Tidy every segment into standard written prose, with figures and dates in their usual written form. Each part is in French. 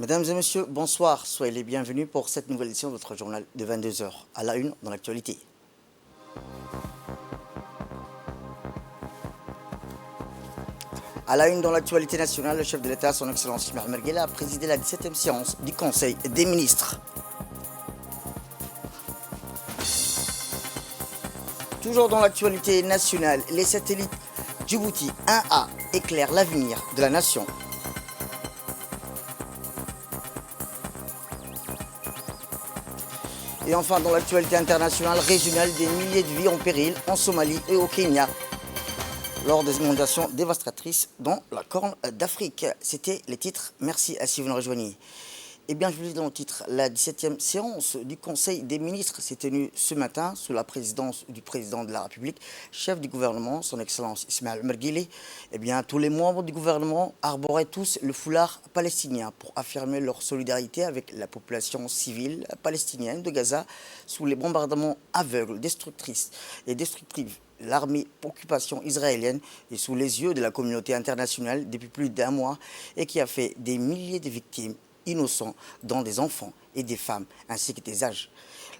Mesdames et messieurs, bonsoir. Soyez les bienvenus pour cette nouvelle édition de votre journal de 22 heures. À la une dans l'actualité. À la une dans l'actualité nationale, le chef de l'État, son Excellence Ismaël Omar Guelleh, a présidé la 17e séance du Conseil des ministres. Toujours dans l'actualité nationale, les satellites Djibouti 1A éclairent l'avenir de la nation. Et enfin, dans l'actualité internationale régionale, des milliers de vies en péril en Somalie et au Kenya lors des inondations dévastatrices dans la Corne d'Afrique. C'était les titres. Merci à si vous nous rejoignez. Eh bien, je vous dis dans le titre, la 17e séance du Conseil des ministres s'est tenue ce matin sous la présidence du président de la République, chef du gouvernement, son Excellence Ismaël Omar Guelleh. Eh bien, tous les membres du gouvernement arboraient tous le foulard palestinien pour affirmer leur solidarité avec la population civile palestinienne de Gaza sous les bombardements aveugles, destructrices et destructifs l'armée occupation israélienne est sous les yeux de la communauté internationale depuis plus d'un mois et qui a fait des milliers de victimes innocents, dont des enfants et des femmes, ainsi que des âges.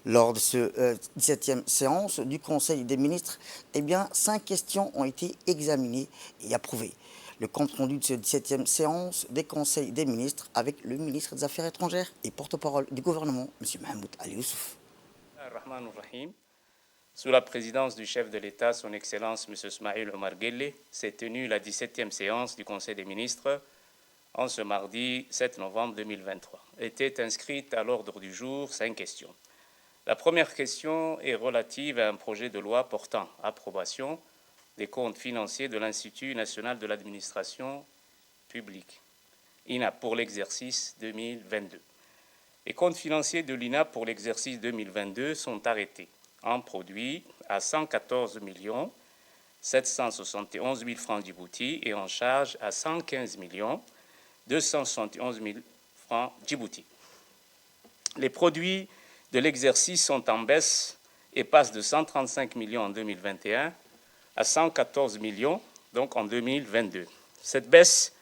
Lors de ce 17e séance du Conseil des ministres, eh bien, 5 questions ont été examinées et approuvées. Le compte-rendu de ce 17e séance des Conseils des ministres avec le ministre des Affaires étrangères et porte-parole du gouvernement, M. Mahmoud Ali Youssouf. Sous la présidence du chef de l'État, son Excellence M. Ismaël Omar Guelleh, s'est tenue la 17e séance du Conseil des ministres en ce mardi 7 novembre 2023. Étaient inscrites à l'ordre du jour 5 questions. La première question est relative à un projet de loi portant approbation des comptes financiers de l'Institut national de l'administration publique, INAP, pour l'exercice 2022. Les comptes financiers de l'INAP pour l'exercice 2022 sont arrêtés en produit à 114 771 000 francs Djibouti et en charge à 115 271 000 francs Djibouti. Les produits de l'exercice sont en baisse et passent de 135 millions en 2021 à 114 millions donc en 2022. Cette baisse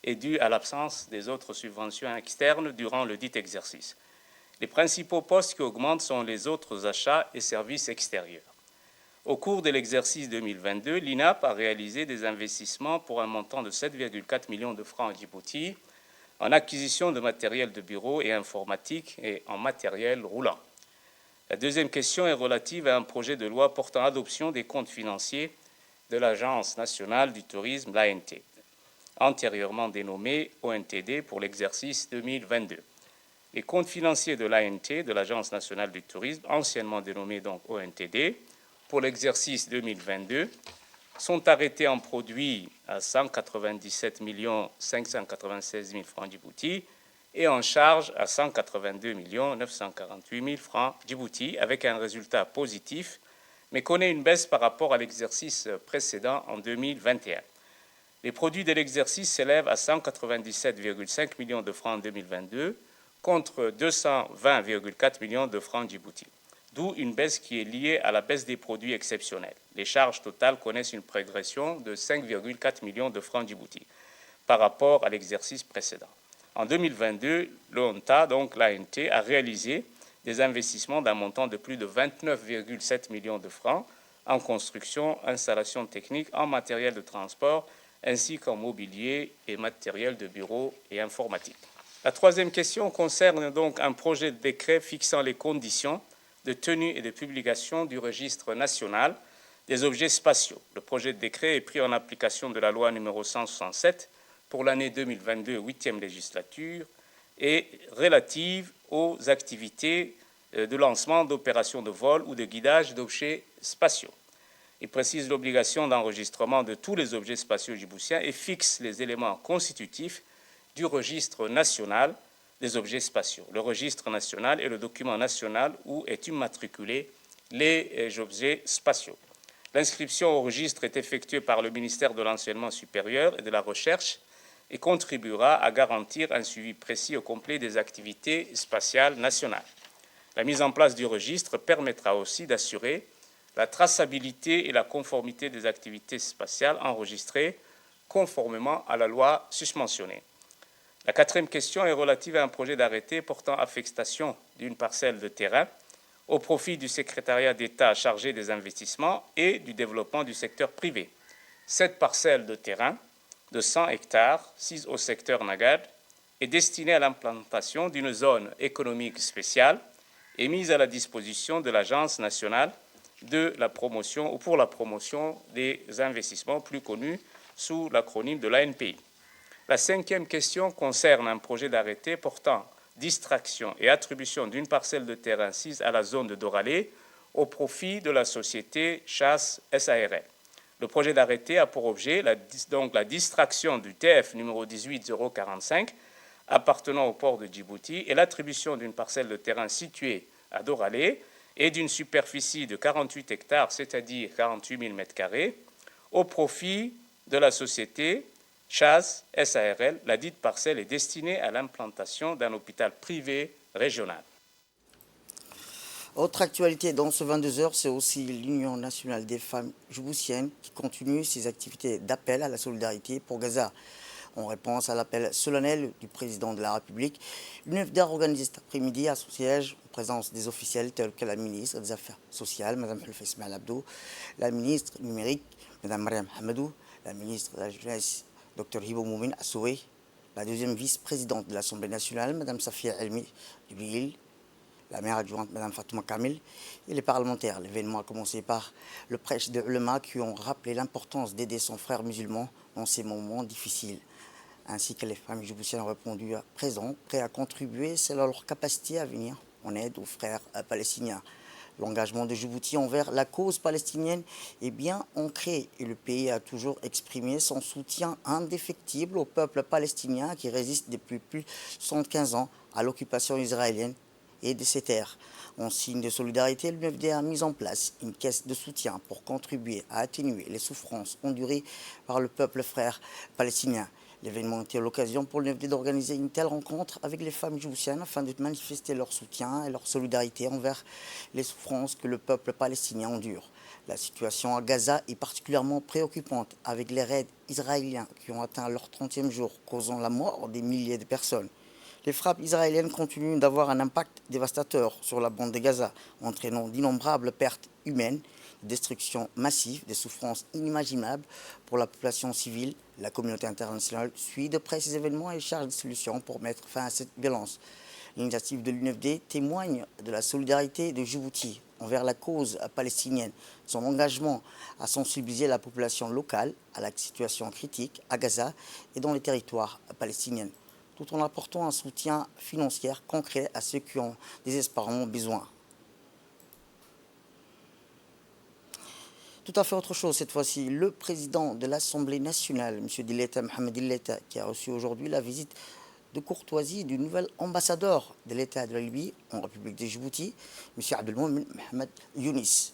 est due à l'absence des autres subventions externes durant le dit exercice. Les principaux postes qui augmentent sont les autres achats et services extérieurs. Au cours de l'exercice 2022, l'INAP a réalisé des investissements pour un montant de 7,4 millions de francs à Djibouti en acquisition de matériel de bureau et informatique et en matériel roulant. La deuxième question est relative à un projet de loi portant adoption des comptes financiers de l'Agence nationale du tourisme, l'ANT, antérieurement dénommée ONTD pour l'exercice 2022. Les comptes financiers de l'ANT, de l'Agence nationale du tourisme, anciennement dénommée donc ONTD, pour l'exercice 2022, sont arrêtés en produit à 197 596 000 francs Djibouti et en charge à 182 948 000 francs Djibouti, avec un résultat positif, mais connaît une baisse par rapport à l'exercice précédent en 2021. Les produits de l'exercice s'élèvent à 197,5 millions de francs en 2022, contre 220,4 millions de francs Djibouti, d'où une baisse qui est liée à la baisse des produits exceptionnels. Les charges totales connaissent une progression de 5,4 millions de francs Djibouti par rapport à l'exercice précédent. En 2022, l'ONTA, donc l'ANT, a réalisé des investissements d'un montant de plus de 29,7 millions de francs en construction, installation technique, en matériel de transport, ainsi qu'en mobilier et matériel de bureau et informatique. La troisième question concerne donc un projet de décret fixant les conditions de tenue et de publication du registre national des objets spatiaux. Le projet de décret est pris en application de la loi numéro 167 pour l'année 2022, 8e législature, et relative aux activités de lancement d'opérations de vol ou de guidage d'objets spatiaux. Il précise l'obligation d'enregistrement de tous les objets spatiaux djiboutiens et fixe les éléments constitutifs du registre national des objets spatiaux. Le registre national est le document national où est immatriculé les objets spatiaux. L'inscription au registre est effectuée par le ministère de l'Enseignement supérieur et de la Recherche et contribuera à garantir un suivi précis et complet des activités spatiales nationales. La mise en place du registre permettra aussi d'assurer la traçabilité et la conformité des activités spatiales enregistrées conformément à la loi susmentionnée. La quatrième question est relative à un projet d'arrêté portant affectation d'une parcelle de terrain au profit du secrétariat d'État chargé des investissements et du développement du secteur privé. Cette parcelle de terrain de 100 hectares, 6 au secteur Nagad, est destinée à l'implantation d'une zone économique spéciale et mise à la disposition de l'Agence nationale de la promotion ou pour la promotion des investissements, plus connue sous l'acronyme de l'ANPI. La cinquième question concerne un projet d'arrêté portant distraction et attribution d'une parcelle de terrain sise à la zone de Doralé au profit de la société Chasse SARL. Le projet d'arrêté a pour objet la distraction du TF numéro 18045 appartenant au port de Djibouti et l'attribution d'une parcelle de terrain située à Doralé et d'une superficie de 48 hectares, c'est-à-dire 48 000 m², au profit de la société Chasse SARL. La dite parcelle est destinée à l'implantation d'un hôpital privé régional. Autre actualité dans ce 22h, c'est aussi l'Union nationale des femmes djiboutiennes qui continue ses activités d'appel à la solidarité pour Gaza. En réponse à l'appel solennel du président de la République, l'UNFD a organisé cet après-midi à son siège, en présence des officiels tels que la ministre des Affaires sociales, Mme Hulfa Ismail Abdou, la ministre numérique, Mme Mariam Hamadou, la ministre de la Jeunesse, Dr Hibo Moumin Assoué, la deuxième vice-présidente de l'Assemblée nationale, Mme Safia Elmi Dubil, la maire adjointe, Mme Fatouma Kamil, et les parlementaires. L'événement a commencé par le prêche des ulémas qui ont rappelé l'importance d'aider son frère musulman dans ces moments difficiles. Ainsi que les femmes djiboutiennes ont répondu à présent, prêts à contribuer selon leur capacité à venir en aide aux frères palestiniens. L'engagement de Djibouti envers la cause palestinienne est bien ancré et le pays a toujours exprimé son soutien indéfectible au peuple palestinien qui résiste depuis plus de 75 ans à l'occupation israélienne et de ses terres. En signe de solidarité, l'UNFD a mis en place une caisse de soutien pour contribuer à atténuer les souffrances endurées par le peuple frère palestinien. L'événement était l'occasion pour l'UNFD d'organiser une telle rencontre avec les femmes djiboutiennes afin de manifester leur soutien et leur solidarité envers les souffrances que le peuple palestinien endure. La situation à Gaza est particulièrement préoccupante avec les raids israéliens qui ont atteint leur 30e jour, causant la mort des milliers de personnes. Les frappes israéliennes continuent d'avoir un impact dévastateur sur la bande de Gaza, entraînant d'innombrables pertes humaines, destruction massive, des souffrances inimaginables pour la population civile. La communauté internationale suit de près ces événements et cherche des solutions pour mettre fin à cette violence. L'initiative de l'UNFD témoigne de la solidarité de Djibouti envers la cause palestinienne, son engagement à sensibiliser la population locale à la situation critique à Gaza et dans les territoires palestiniens, tout en apportant un soutien financier concret à ceux qui ont désespérément besoin. Tout à fait autre chose cette fois-ci. Le président de l'Assemblée nationale, M. Dileta Mohamed Dileta, qui a reçu aujourd'hui la visite de courtoisie du nouvel ambassadeur de l'État de la Libye en République de Djibouti, M. Abdelmoumen Mohamed Younis.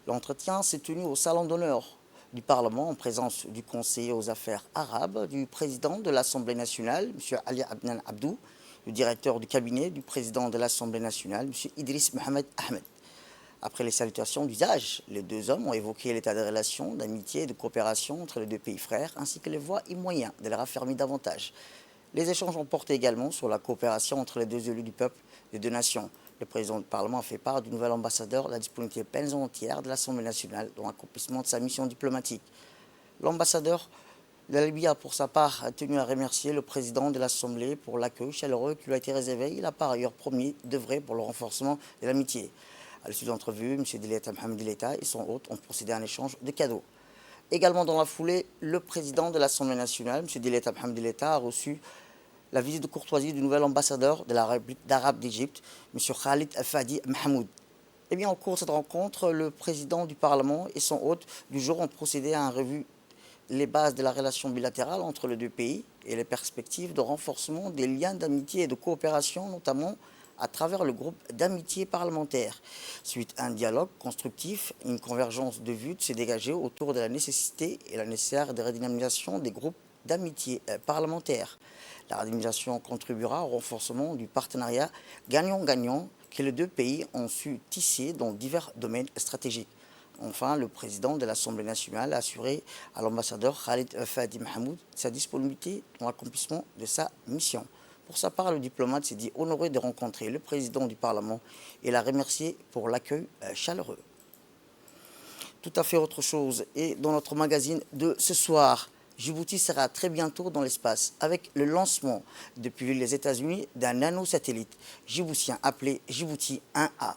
L'entretien s'est tenu au salon d'honneur du Parlement en présence du conseiller aux affaires arabes, du président de l'Assemblée nationale, M. Ali Abnan Abdou, du directeur du cabinet du président de l'Assemblée nationale, M. Idriss Mohamed Ahmed. Après les salutations d'usage, les deux hommes ont évoqué l'état de relations, d'amitié et de coopération entre les deux pays frères, ainsi que les voies et moyens de les raffermir davantage. Les échanges ont porté également sur la coopération entre les deux élus du peuple des deux nations. Le président du Parlement a fait part du nouvel ambassadeur de la disponibilité pleine et entière de l'Assemblée nationale dans l'accomplissement de sa mission diplomatique. L'ambassadeur de la Libye a pour sa part tenu à remercier le président de l'Assemblée pour l'accueil chaleureux qui lui a été réservé. Il a par ailleurs promis d'œuvrer pour le renforcement de l'amitié. À l'issue de l'entrevue, M. Dileta Mohamed Dileta et son hôte ont procédé à un échange de cadeaux. Également dans la foulée, le président de l'Assemblée nationale, M. Dileta Mohamed Dileta, a reçu la visite de courtoisie du nouvel ambassadeur de la République d'Arabe d'Égypte, M. Khalid Fadi Mahmoud. Eh bien, au cours de cette rencontre, le président du Parlement et son hôte du jour ont procédé à une revue les bases de la relation bilatérale entre les deux pays et les perspectives de renforcement des liens d'amitié et de coopération, notamment à travers le groupe d'amitié parlementaire. Suite à un dialogue constructif, une convergence de vues s'est dégagée autour de la nécessité et la nécessaire de redynamisation des groupes d'amitié parlementaire. La redynamisation contribuera au renforcement du partenariat gagnant-gagnant que les deux pays ont su tisser dans divers domaines stratégiques. Enfin, le président de l'Assemblée nationale a assuré à l'ambassadeur Khalid Fadi Mahmoud sa disponibilité dans l'accomplissement de sa mission. Pour sa part, le diplomate s'est dit honoré de rencontrer le président du Parlement et l'a remercié pour l'accueil chaleureux. Tout à fait autre chose. Et dans notre magazine de ce soir, Djibouti sera très bientôt dans l'espace avec le lancement depuis les États-Unis d'un nanosatellite djiboutien appelé Djibouti 1A.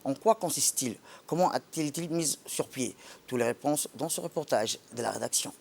En quoi consiste-t-il? Comment a-t-il été mis sur pied? Toutes les réponses dans ce reportage de la rédaction.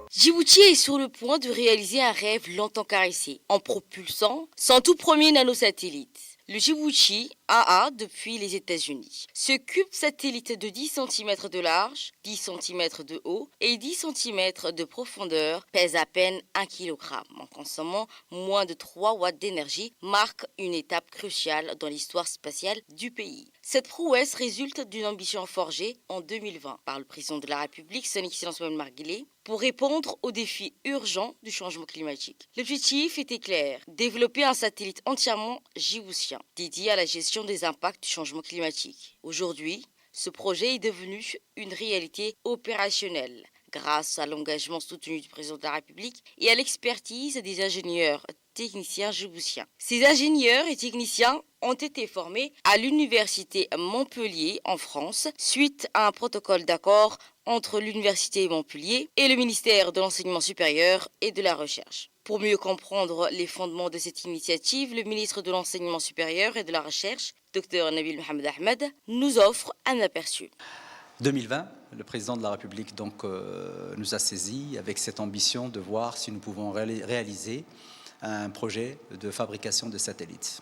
Djibouti est sur le point de réaliser un rêve longtemps caressé en propulsant son tout premier nanosatellite, le Djibouti 1A depuis les États-Unis. Ce cube satellite de 10 cm de large, 10 cm de haut et 10 cm de profondeur pèse à peine 1 kg. En consommant moins de 3 watts d'énergie, marque une étape cruciale dans l'histoire spatiale du pays. Cette prouesse résulte d'une ambition forgée en 2020 par le président de la République, son Excellence Mohamed Marguilé, pour répondre aux défis urgents du changement climatique. L'objectif était clair, développer un satellite entièrement djiboutien, dédié à la gestion des impacts du changement climatique. Aujourd'hui, ce projet est devenu une réalité opérationnelle grâce à l'engagement soutenu du président de la République et à l'expertise des ingénieurs techniciens djiboutiens. Ces ingénieurs et techniciens ont été formés à l'université Montpellier en France suite à un protocole d'accord entre l'université Montpellier et le ministère de l'Enseignement supérieur et de la Recherche. Pour mieux comprendre les fondements de cette initiative, le ministre de l'Enseignement supérieur et de la Recherche, Dr Nabil Mohamed Ahmed, nous offre un aperçu. 2020, le président de la République nous a saisis avec cette ambition de voir si nous pouvons réaliser un projet de fabrication de satellites.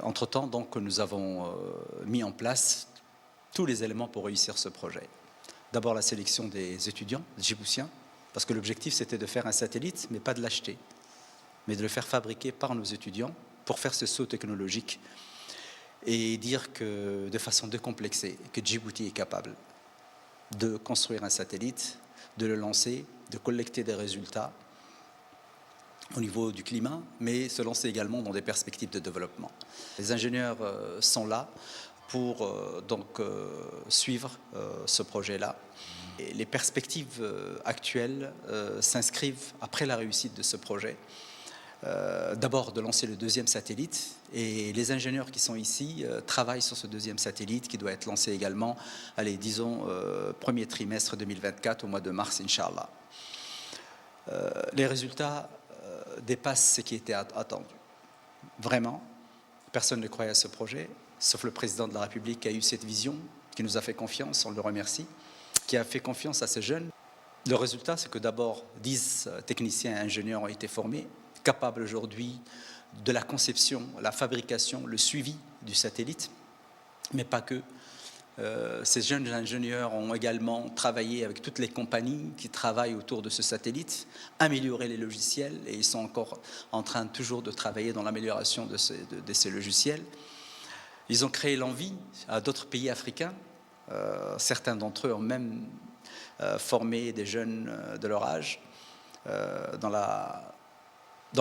Entre-temps, donc, nous avons mis en place tous les éléments pour réussir ce projet. D'abord, la sélection des étudiants djiboutiens, parce que l'objectif, c'était de faire un satellite, mais pas de l'acheter, mais de le faire fabriquer par nos étudiants pour faire ce saut technologique et dire que, de façon décomplexée, que Djibouti est capable de construire un satellite, de le lancer, de collecter des résultats au niveau du climat, mais se lancer également dans des perspectives de développement. Les ingénieurs sont là pour suivre ce projet-là. Et les perspectives actuelles s'inscrivent après la réussite de ce projet. D'abord de lancer le deuxième satellite, et les ingénieurs qui sont ici travaillent sur ce deuxième satellite qui doit être lancé également, premier trimestre 2024, au mois de mars, Inch'Allah. Les résultats dépassent ce qui était attendu. Vraiment, personne ne croyait à ce projet, sauf le président de la République qui a eu cette vision, qui nous a fait confiance, on le remercie, qui a fait confiance à ces jeunes. Le résultat, c'est que d'abord 10 techniciens et ingénieurs ont été formés, capables aujourd'hui de la conception, la fabrication, le suivi du satellite, mais pas que. Ces jeunes ingénieurs ont également travaillé avec toutes les compagnies qui travaillent autour de ce satellite, amélioré les logiciels, et ils sont encore en train toujours de travailler dans l'amélioration de ces logiciels. Ils ont créé l'envie à d'autres pays africains. Certains d'entre eux ont même formé des jeunes de leur âge dans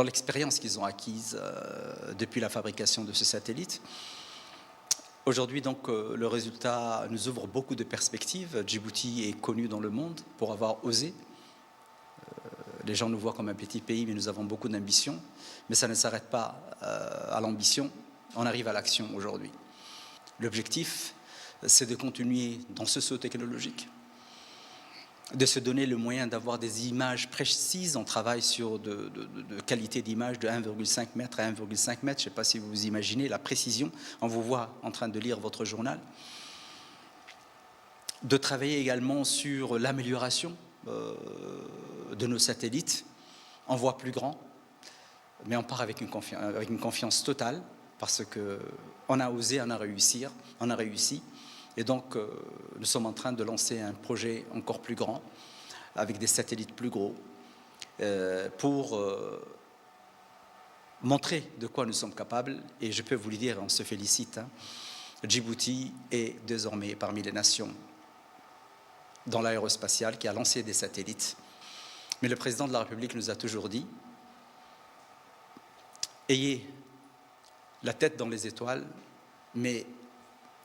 l'expérience qu'ils ont acquise depuis la fabrication de ce satellite. Aujourd'hui, donc, le résultat nous ouvre beaucoup de perspectives. Djibouti est connu dans le monde pour avoir osé. Les gens nous voient comme un petit pays, mais nous avons beaucoup d'ambition. Mais ça ne s'arrête pas à l'ambition, on arrive à l'action aujourd'hui. L'objectif, c'est de continuer dans ce saut technologique, de se donner le moyen d'avoir des images précises. On travaille sur de qualité d'image de 1,5 mètre à 1,5 mètre. Je ne sais pas si vous imaginez la précision. On vous voit en train de lire votre journal. De travailler également sur l'amélioration de nos satellites. On voit plus grand, mais on part avec une confiance totale parce qu'on a osé, on a réussi. Et donc, nous sommes en train de lancer un projet encore plus grand, avec des satellites plus gros, pour montrer de quoi nous sommes capables. Et je peux vous le dire, on se félicite. Djibouti est désormais parmi les nations dans l'aérospatiale qui a lancé des satellites. Mais le président de la République nous a toujours dit ayez la tête dans les étoiles, mais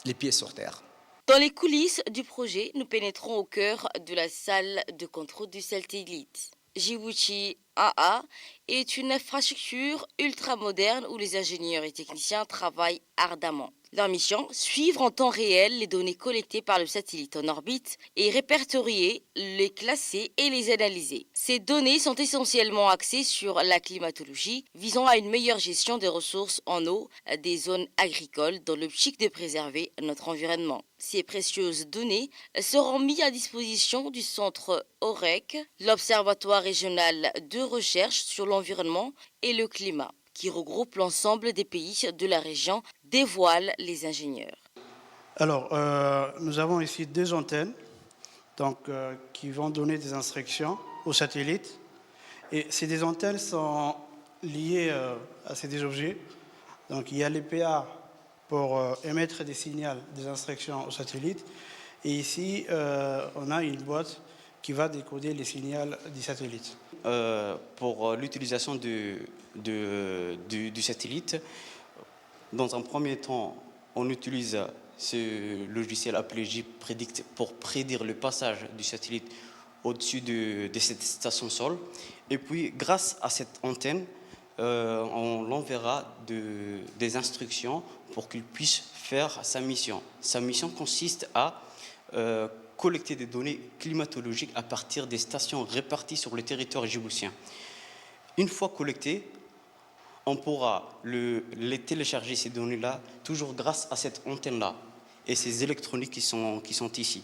les pieds sur terre. Dans les coulisses du projet, nous pénétrons au cœur de la salle de contrôle du satellite. Djibouti AA est une infrastructure ultra-moderne où les ingénieurs et techniciens travaillent ardemment. Leur mission, suivre en temps réel les données collectées par le satellite en orbite et répertorier, les classer et les analyser. Ces données sont essentiellement axées sur la climatologie, visant à une meilleure gestion des ressources en eau des zones agricoles dans l'optique de préserver notre environnement. Ces précieuses données seront mises à disposition du centre OREC, l'Observatoire régional de recherche sur l'environnement et le climat, qui regroupe l'ensemble des pays de la région, dévoile les ingénieurs. Alors, nous avons ici deux antennes qui vont donner des instructions aux satellites. Et ces deux antennes sont liées à ces deux objets. Donc, il y a l'EPA pour émettre des signaux, des instructions aux satellites. Et ici, on a une boîte qui va décoder les signaux du satellite. Pour l'utilisation du satellite, dans un premier temps, on utilise ce logiciel appelé JPredict pour prédire le passage du satellite au-dessus de cette station sol. Et puis, grâce à cette antenne, on l'enverra des instructions pour qu'il puisse faire sa mission. Sa mission consiste à collecter des données climatologiques à partir des stations réparties sur le territoire djiboutien. Une fois collectées, on pourra les télécharger, ces données-là, toujours grâce à cette antenne-là et ces électroniques qui sont ici.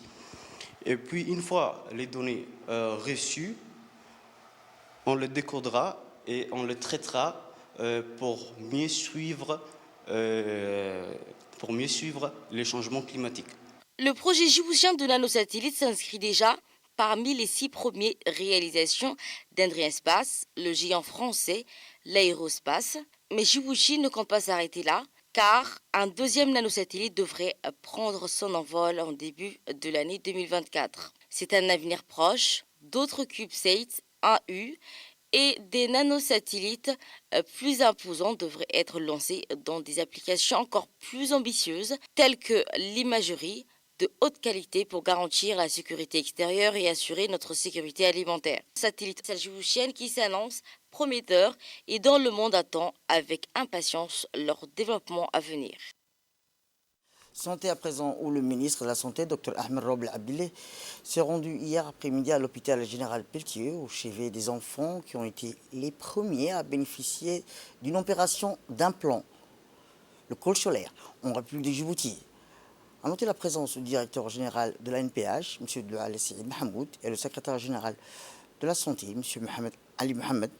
Et puis, une fois les données reçues, on les décodera et on les traitera pour mieux suivre les changements climatiques. Le projet djiboutien de nanosatellite s'inscrit déjà parmi les 6 premières réalisations d'Andrian Space, le géant français, l'aérospace. Mais Djibouti ne compte pas s'arrêter là, car un deuxième nanosatellite devrait prendre son envol en début de l'année 2024. C'est un avenir proche. D'autres CubeSats 1U et des nanosatellites plus imposants devraient être lancés dans des applications encore plus ambitieuses, telles que l'imagerie de haute qualité pour garantir la sécurité extérieure et assurer notre sécurité alimentaire. Satellite djiboutienne qui s'annonce prometteur et dont le monde attend avec impatience leur développement à venir. Santé à présent, où le ministre de la Santé, Dr Ahmed Roble Abdillah, s'est rendu hier après-midi à l'hôpital général Pelletier au chevet des enfants qui ont été les premiers à bénéficier d'une opération d'implant, le col solaire, en République de Djibouti. A noter la présence du directeur général de la NPH, M. Doual Saïd Mahmoud, et le secrétaire général de la Santé, M. Mohamed Ali Mohamed,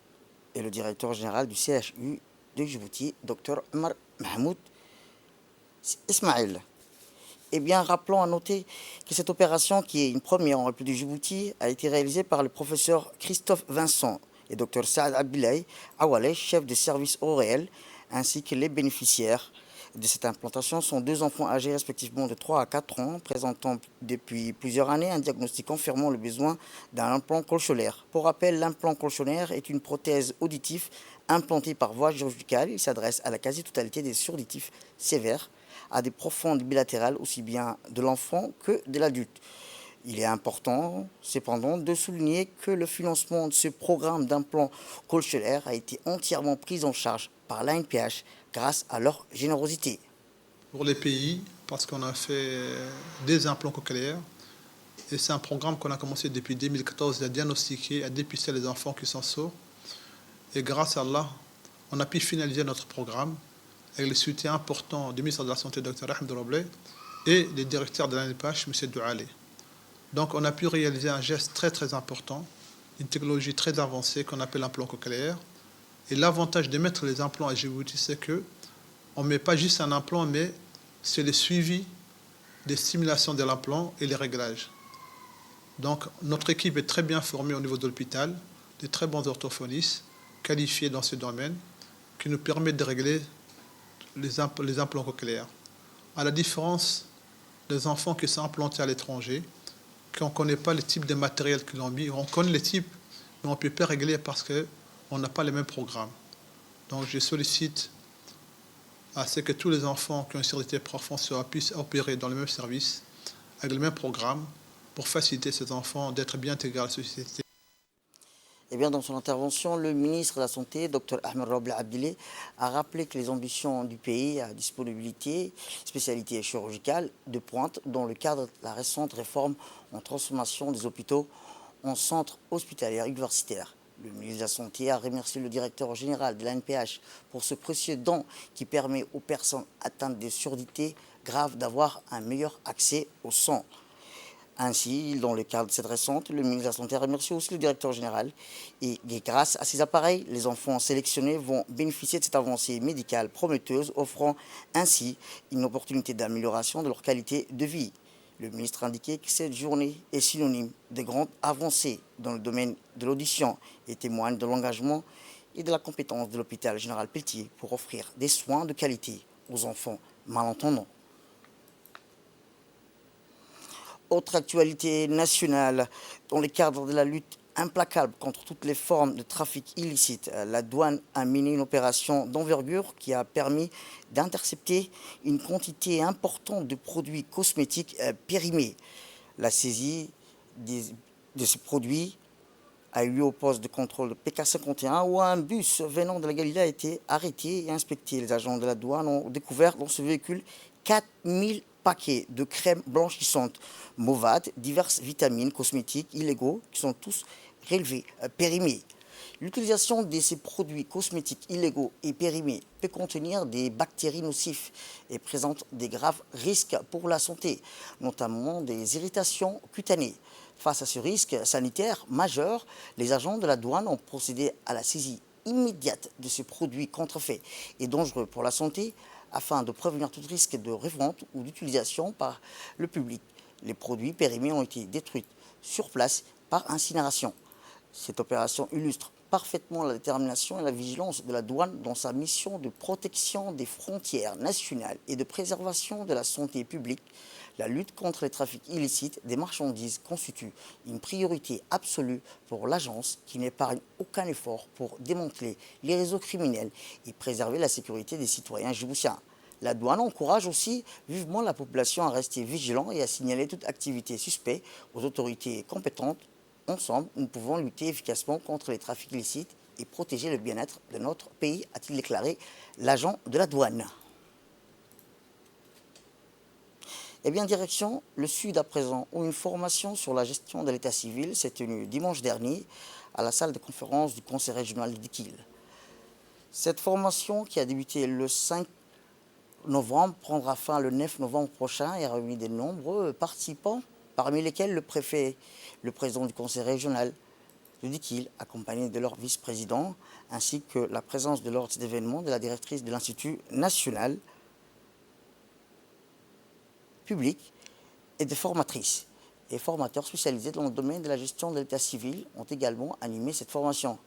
et le directeur général du CHU de Djibouti, Dr Omar Mahmoud Ismail. Eh bien, rappelons à noter que cette opération, qui est une première en République de Djibouti, a été réalisée par le professeur Christophe Vincent et Dr Saad Abdoulaye Awale, chef de service au réel, ainsi que les bénéficiaires de cette implantation sont 2 enfants âgés respectivement de 3 à 4 ans, présentant depuis plusieurs années un diagnostic confirmant le besoin d'un implant colcholaire. Pour rappel, l'implant colcholaire est une prothèse auditive implantée par voie chirurgicale. Il s'adresse à la quasi-totalité des surauditifs sévères, à des profondes bilatérales aussi bien de l'enfant que de l'adulte. Il est important, cependant, de souligner que le financement de ce programme d'implant colcholaire a été entièrement pris en charge par l'ANPH grâce à leur générosité. Pour les pays, parce qu'on a fait des implants cochléaires, et c'est un programme qu'on a commencé depuis 2014 à diagnostiquer, à dépister les enfants qui sont sourds. Et grâce à Allah, on a pu finaliser notre programme avec le soutien important du ministre de la Santé, Dr Ahmed Roble, et des directeurs de l'ANPH, M. Douale. Donc on a pu réaliser un geste très très important, une technologie très avancée qu'on appelle l'implant cochléaire. Et l'avantage de mettre les implants à Djibouti, c'est qu'on ne met pas juste un implant, mais c'est le suivi des stimulations de l'implant et les réglages. Donc notre équipe est très bien formée au niveau de l'hôpital, de très bons orthophonistes qualifiés dans ce domaine, qui nous permettent de régler les implants cochléaires. À la différence des enfants qui sont implantés à l'étranger, qu'on ne connaît pas le type de matériel qu'ils ont mis, on connaît les types, mais on ne peut pas régler parce qu'on n'a pas les mêmes programmes. Donc je sollicite à ce que tous les enfants qui ont une surdité profonde puissent opérer dans le même service, avec le même programme, pour faciliter ces enfants d'être bien intégrés à la société. Eh bien, dans son intervention, le ministre de la Santé, Dr Ahmed Roble Abdile, a rappelé que les ambitions du pays à disponibilité, spécialité chirurgicale de pointe dans le cadre de la récente réforme en transformation des hôpitaux en centres hospitaliers universitaires. Le ministre de la Santé a remercié le directeur général de l'ANPH pour ce précieux don qui permet aux personnes atteintes de surdité grave d'avoir un meilleur accès au sang. Ainsi, dans le cadre de cette récente, le ministre de la Santé a remercié aussi le directeur général. Et grâce à ces appareils, les enfants sélectionnés vont bénéficier de cette avancée médicale prometteuse, offrant ainsi une opportunité d'amélioration de leur qualité de vie. Le ministre a indiqué que cette journée est synonyme de grandes avancées dans le domaine de l'audition et témoigne de l'engagement et de la compétence de l'hôpital général Pelletier pour offrir des soins de qualité aux enfants malentendants. Autre actualité nationale, dans le cadre de la lutte implacable contre toutes les formes de trafic illicite, la douane a mené une opération d'envergure qui a permis d'intercepter une quantité importante de produits cosmétiques périmés. La saisie de ces produits a eu lieu au poste de contrôle de PK51 où un bus venant de la Galilée a été arrêté et inspecté. Les agents de la douane ont découvert dans ce véhicule 4000 paquets de crèmes blanchissantes, Movat, diverses vitamines, cosmétiques illégaux qui sont tous relevés, périmés. L'utilisation de ces produits cosmétiques illégaux et périmés peut contenir des bactéries nocives et présente des graves risques pour la santé, notamment des irritations cutanées. Face à ce risque sanitaire majeur, les agents de la douane ont procédé à la saisie immédiate de ces produits contrefaits et dangereux pour la santé afin de prévenir tout risque de revente ou d'utilisation par le public. Les produits périmés ont été détruits sur place par incinération. Cette opération illustre parfaitement la détermination et la vigilance de la douane dans sa mission de protection des frontières nationales et de préservation de la santé publique. La lutte contre les trafics illicites des marchandises constitue une priorité absolue pour l'agence qui n'épargne aucun effort pour démanteler les réseaux criminels et préserver la sécurité des citoyens djiboutiens. La douane encourage aussi vivement la population à rester vigilant et à signaler toute activité suspecte aux autorités compétentes. Ensemble, nous pouvons lutter efficacement contre les trafics illicites et protéger le bien-être de notre pays, a-t-il déclaré l'agent de la douane. Eh bien, direction le Sud à présent, où une formation sur la gestion de l'état civil s'est tenue dimanche dernier à la salle de conférence du Conseil régional d'Idikil. Cette formation, qui a débuté le 5 novembre, prendra fin le 9 novembre prochain et a réuni de nombreux participants, parmi lesquels le préfet, le président du Conseil régional d'Idikil, accompagné de leur vice-président, ainsi que la présence de l'ordre d'événements de la directrice de l'Institut national public et des formatrices et formateurs spécialisés dans le domaine de la gestion de l'état civil ont également animé cette formation.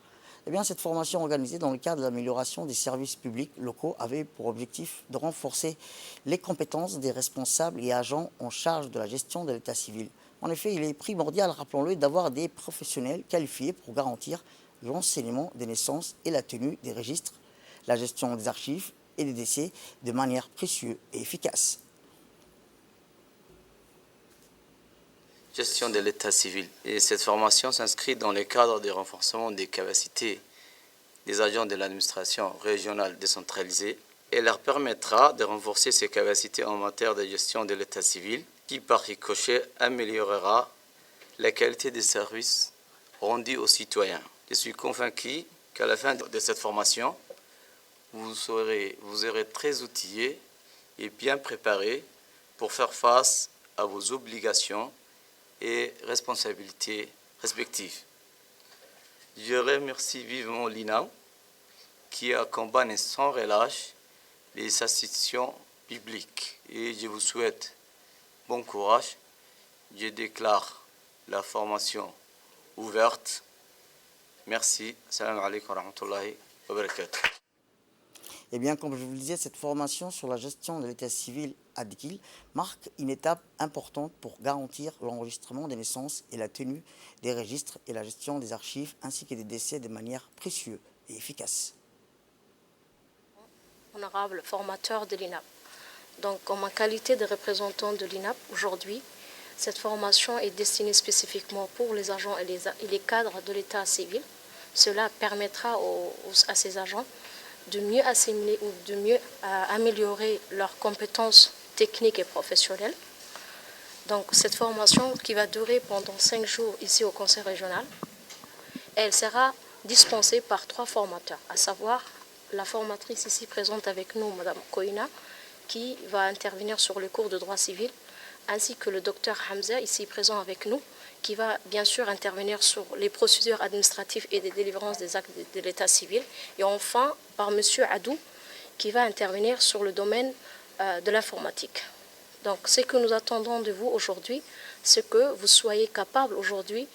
Eh bien, cette formation organisée dans le cadre de l'amélioration des services publics locaux avait pour objectif de renforcer les compétences des responsables et agents en charge de la gestion de l'état civil. En effet, il est primordial, rappelons-le, d'avoir des professionnels qualifiés pour garantir l'enseignement des naissances et la tenue des registres, la gestion des archives et des décès de manière précieuse et efficace. Gestion de l'état civil. Et cette formation s'inscrit dans le cadre du renforcement des capacités des agents de l'administration régionale décentralisée et leur permettra de renforcer ses capacités en matière de gestion de l'état civil qui, par ricochet, améliorera la qualité des services rendus aux citoyens. Je suis convaincu qu'à la fin de cette formation, vous serez très outillés et bien préparés pour faire face à vos obligations et responsabilités respectives. Je remercie vivement l'INAO qui accompagne sans relâche les institutions publiques et je vous souhaite bon courage. Je déclare la formation ouverte. Merci. Salam alaikum wa rahmatullahi wa barakatuh. Eh bien, comme je vous le disais, cette formation sur la gestion de l'état civil à Idikil marque une étape importante pour garantir l'enregistrement des naissances et la tenue des registres et la gestion des archives ainsi que des décès de manière précieuse et efficace. honorables formateurs de l'INAP. Donc, en ma qualité de représentant de l'INAP, aujourd'hui, cette formation est destinée spécifiquement pour les agents et les cadres de l'état civil. Cela permettra à ces agents de mieux assimiler ou de mieux améliorer leurs compétences techniques et professionnelles. Donc, cette formation qui va durer pendant 5 jours ici au Conseil régional, elle sera dispensée par 3 formateurs, à savoir la formatrice ici présente avec nous, Mme Koina, qui va intervenir sur les cours de droit civil, ainsi que le docteur Hamza, ici présent avec nous, qui va bien sûr intervenir sur les procédures administratives et des délivrances des actes de l'état civil. Et enfin, par M. Adou, qui va intervenir sur le domaine de l'informatique. Donc, ce que nous attendons de vous aujourd'hui, c'est que vous soyez capables aujourd'hui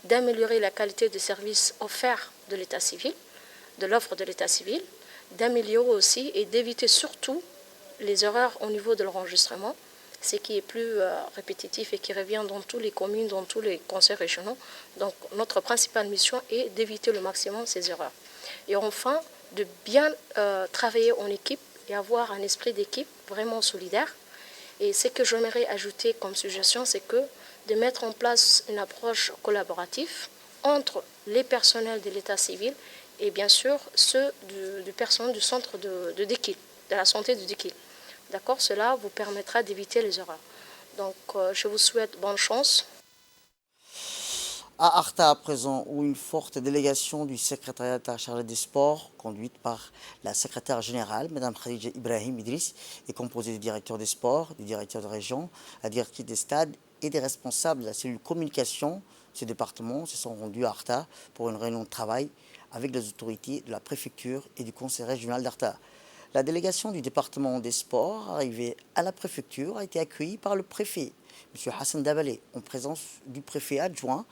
d'améliorer la qualité des services offerts de l'état civil, de l'offre de l'état civil, d'améliorer aussi et d'éviter surtout les erreurs au niveau de l'enregistrement, ce qui est plus répétitif et qui revient dans toutes les communes, dans tous les conseils régionaux. Donc, notre principale mission est d'éviter le maximum ces erreurs. Et enfin, de bien travailler en équipe et avoir un esprit d'équipe vraiment solidaire. Et ce que j'aimerais ajouter comme suggestion, c'est que de mettre en place une approche collaborative entre les personnels de l'état civil et bien sûr ceux du personnel du centre de Dekil, de la santé de Dekil. D'accord, cela vous permettra d'éviter les erreurs. Donc, je vous souhaite bonne chance. À Arta, à présent, où une forte délégation du secrétariat d'État chargé des sports, conduite par la secrétaire générale, Mme Khadija Ibrahim Idriss, est composée des directeurs des sports, des directeurs de région, la directrice des stades et des responsables de la cellule communication. Ces départements se sont rendus à Arta pour une réunion de travail avec les autorités de la préfecture et du conseil régional d'Arta. La délégation du département des sports, arrivée à la préfecture, a été accueillie par le préfet, M. Hassan Dabalé, en présence du préfet adjoint.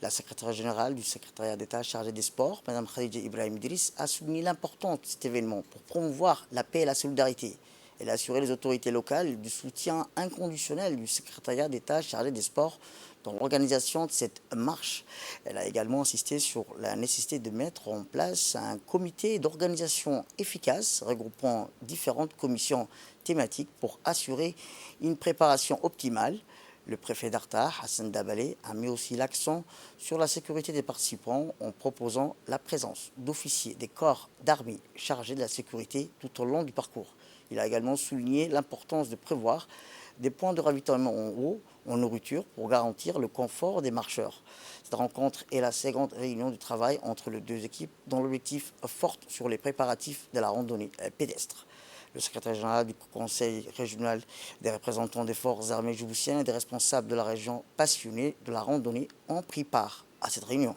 La secrétaire générale du secrétariat d'État chargée des sports, Mme Khadija Ibrahim Idriss, a souligné l'importance de cet événement pour promouvoir la paix et la solidarité. Elle a assuré les autorités locales du soutien inconditionnel du secrétariat d'État chargé des sports dans l'organisation de cette marche. Elle a également insisté sur la nécessité de mettre en place un comité d'organisation efficace regroupant différentes commissions thématiques pour assurer une préparation optimale. Le préfet d'Arta, Hassan Dabalé, a mis aussi l'accent sur la sécurité des participants en proposant la présence d'officiers des corps d'armée chargés de la sécurité tout au long du parcours. Il a également souligné l'importance de prévoir des points de ravitaillement en eau, en nourriture, pour garantir le confort des marcheurs. Cette rencontre est la seconde réunion du travail entre les deux équipes dont l'objectif porte sur les préparatifs de la randonnée pédestre. Le secrétaire général du conseil régional, des représentants des forces armées djiboutiennes et des responsables de la région passionnés de la randonnée ont pris part à cette réunion.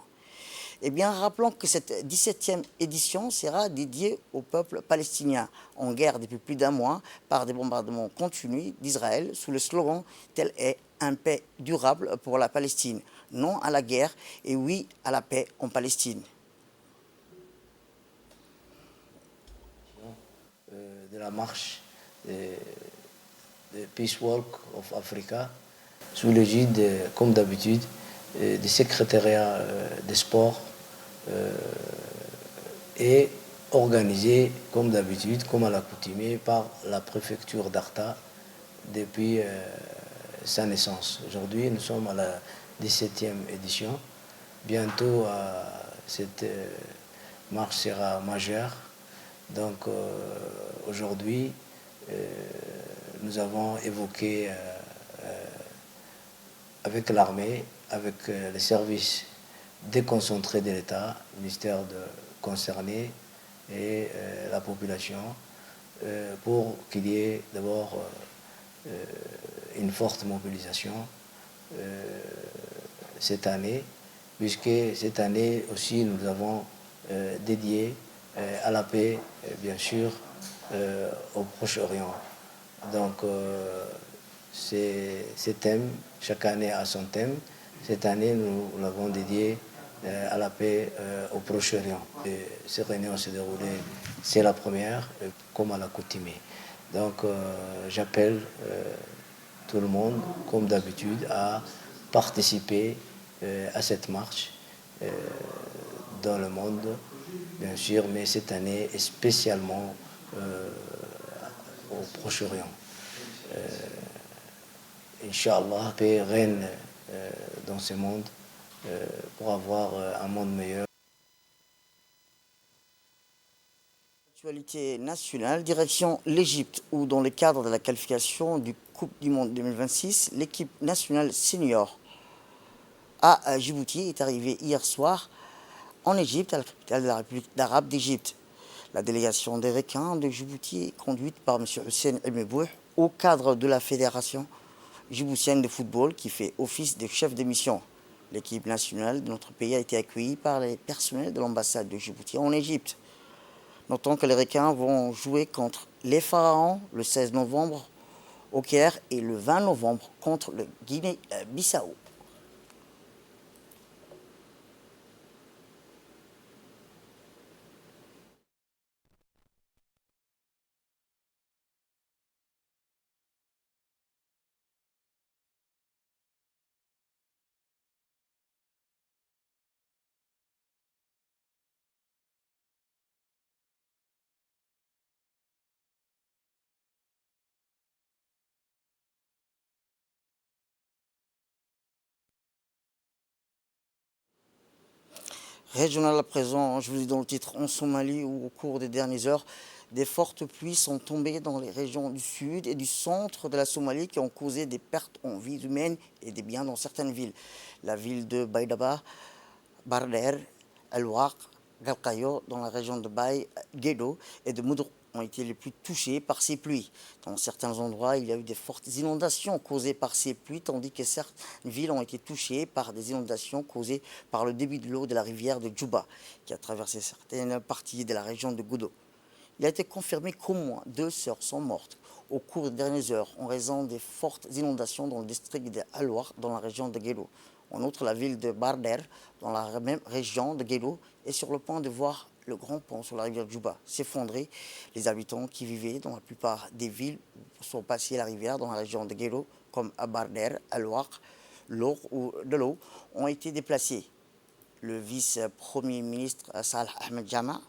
Eh bien, rappelons que cette 17e édition sera dédiée au peuple palestinien, en guerre depuis plus d'un mois par des bombardements continus d'Israël sous le slogan « Tel est un paix durable pour la Palestine, non à la guerre et oui à la paix en Palestine ». De la marche de Peace Walk of Africa, sous l'égide, comme d'habitude, du secrétariat des sports et organisé, comme d'habitude, comme à l'accoutumée, par la préfecture d'Arta depuis sa naissance. Aujourd'hui, nous sommes à la 17e édition. Bientôt, cette marche sera majeure. Donc aujourd'hui, nous avons évoqué avec l'armée, avec les services déconcentrés de l'État, le ministère concerné et la population, pour qu'il y ait d'abord une forte mobilisation cette année, puisque cette année aussi nous avons dédié à la paix, bien sûr, au Proche-Orient. Donc, ces thèmes, chaque année a son thème. Cette année, nous l'avons dédié à la paix au Proche-Orient. Ces réunions se déroulées, c'est la première, comme à l'accoutumée. Donc, j'appelle tout le monde, comme d'habitude, à participer à cette marche dans le monde, bien sûr, mais cette année est spécialement au Proche-Orient. Inch'Allah, paix règne dans ce monde pour avoir un monde meilleur. Actualité nationale, direction l'Égypte, où dans le cadre de la qualification du Coupe du Monde 2026, l'équipe nationale senior à Djibouti est arrivée hier soir en Égypte, à la capitale de la République arabe d'Égypte. La délégation des requins de Djibouti est conduite par M. Hussein El Mebouh, au cadre de la Fédération djiboutienne de football qui fait office de chef de mission. L'équipe nationale de notre pays a été accueillie par les personnels de l'ambassade de Djibouti en Égypte. Notons que les requins vont jouer contre les Pharaons le 16 novembre au Caire et le 20 novembre contre le Guinée-Bissau. Régional à présent, je vous dis dans le titre, en Somalie, où au cours des dernières heures, des fortes pluies sont tombées dans les régions du sud et du centre de la Somalie qui ont causé des pertes en vies humaines et des biens dans certaines villes. La ville de Baydaba, Barder, El-Waq, Galkayo, dans la région de Bay, Gedo et de Moudr ont été les plus touchés par ces pluies. Dans certains endroits, il y a eu des fortes inondations causées par ces pluies, tandis que certaines villes ont été touchées par des inondations causées par le débit de l'eau de la rivière de Djouba, qui a traversé certaines parties de la région de Goudo. Il a été confirmé qu'au moins 2 sœurs sont mortes au cours des dernières heures en raison des fortes inondations dans le district de Al-Waq, dans la région de Gedo. En outre, la ville de Barder, dans la même région de Gedo, est sur le point de voir le grand pont sur la rivière Djouba s'effondrer. Les habitants qui vivaient dans la plupart des villes sont passés à la rivière dans la région de Gedo, comme à Barder, Al-Waq, l'eau ou de l'eau, ont été déplacés. Le vice-premier ministre Salah Ahmed Jama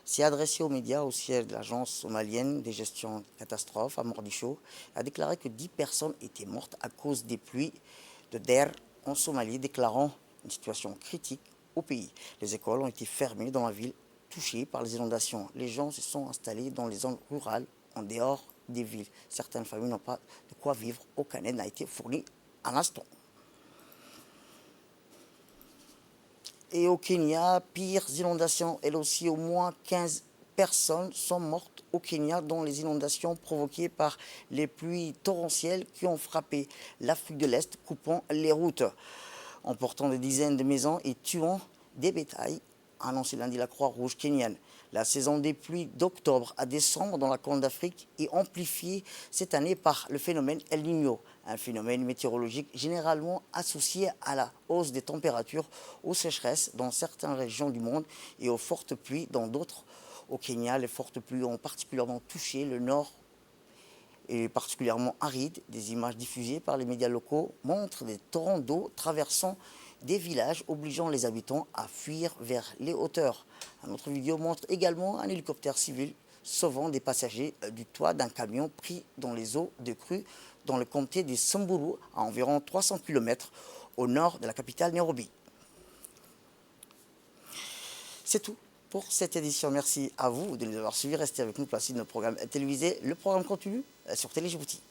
s'est adressé aux médias au siège de l'agence somalienne de gestion de catastrophes à Mogadiscio, a déclaré que 10 personnes étaient mortes à cause des pluies de Der en Somalie, déclarant une situation critique au pays. Les écoles ont été fermées dans la ville touchée par les inondations. Les gens se sont installés dans les zones rurales, en dehors des villes. Certaines familles n'ont pas de quoi vivre. Aucun aide n'a été fourni à l'instant. Et au Kenya, pires inondations, elles aussi, au moins 15 personnes sont mortes au Kenya dans les inondations provoquées par les pluies torrentielles qui ont frappé l'Afrique de l'Est, coupant les routes, emportant des dizaines de maisons et tuant des bétails, a annoncé lundi la Croix-Rouge kenyane. La saison des pluies d'octobre à décembre dans la Corne d'Afrique est amplifiée cette année par le phénomène El Niño, un phénomène météorologique généralement associé à la hausse des températures, aux sécheresses dans certaines régions du monde et aux fortes pluies dans d'autres. Au Kenya, les fortes pluies ont particulièrement touché le nord et particulièrement aride. Des images diffusées par les médias locaux montrent des torrents d'eau traversant des villages, obligeant les habitants à fuir vers les hauteurs. Une autre vidéo montre également un hélicoptère civil sauvant des passagers du toit d'un camion pris dans les eaux de crue dans le comté de Samburu, à environ 300 km au nord de la capitale Nairobi. C'est tout pour cette édition. Merci à vous de nous avoir suivis. Restez avec nous pour la suite de notre programme télévisé. Le programme continue sur Télé Djibouti.